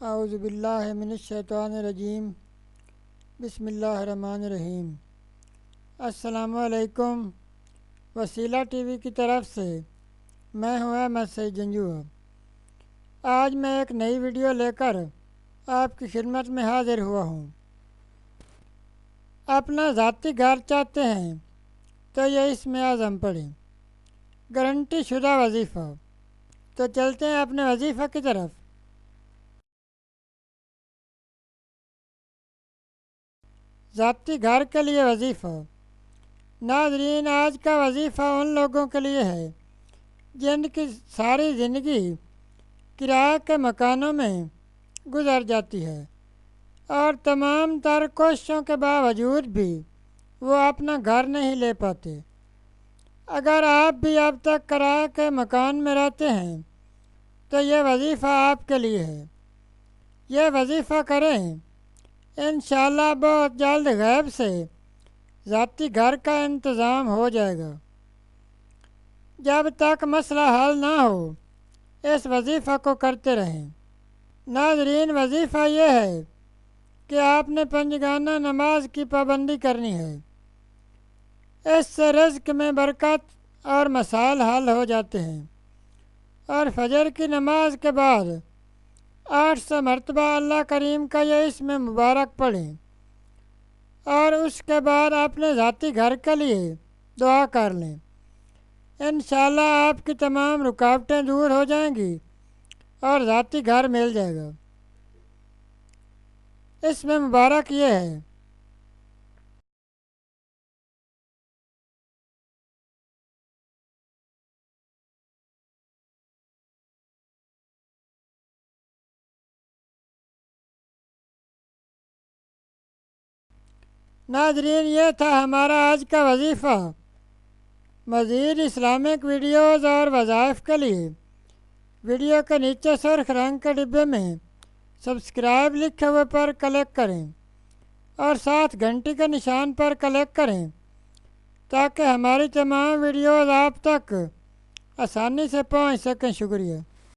اعوذ باللہ من الشیطان الرجیم بسم اللہ الرحمن الرحیم۔ السلام علیکم۔ وسیلہ ٹی وی کی طرف سے میں ہوں احمد سعید جنجو۔ آج میں ایک نئی ویڈیو لے کر آپ کی خدمت میں حاضر ہوا ہوں۔ اپنا ذاتی گھر چاہتے ہیں تو یہ اسم اعظم پڑھیں، گارنٹی شدہ وظیفہ۔ تو چلتے ہیں اپنے وظیفہ کی طرف۔ ذاتی گھر کے لیے وظیفہ۔ ناظرین، آج کا وظیفہ ان لوگوں کے لیے ہے جن کی ساری زندگی کرایہ کے مکانوں میں گزر جاتی ہے اور تمام تر کوششوں کے باوجود بھی وہ اپنا گھر نہیں لے پاتے۔ اگر آپ بھی اب تک کرایہ کے مکان میں رہتے ہیں تو یہ وظیفہ آپ کے لیے ہے۔ یہ وظیفہ کریں، انشاءاللہ بہت جلد غیب سے ذاتی گھر کا انتظام ہو جائے گا۔ جب تک مسئلہ حل نہ ہو اس وظیفہ کو کرتے رہیں۔ ناظرین، وظیفہ یہ ہے کہ آپ نے پنجگانہ نماز کی پابندی کرنی ہے۔ اس سے رزق میں برکت اور مسائل حل ہو جاتے ہیں۔ اور فجر کی نماز کے بعد 800 مرتبہ اللہ کریم کا یہ اسم مبارک پڑھیں اور اس کے بعد اپنے ذاتی گھر کے لیے دعا کر لیں۔ انشاءاللہ آپ کی تمام رکاوٹیں دور ہو جائیں گی اور ذاتی گھر مل جائے گا۔ اسم مبارک یہ ہے: ناظرین، یہ تھا ہمارا آج کا وظیفہ۔ مزید اسلامک ویڈیوز اور وظائف کے لیے ویڈیو کے نیچے سرخ رنگ کے ڈبے میں سبسکرائب لکھے ہوئے پر کلک کریں اور ساتھ گھنٹی کے نشان پر کلک کریں تاکہ ہماری تمام ویڈیوز آپ تک آسانی سے پہنچ سکیں۔ شکریہ۔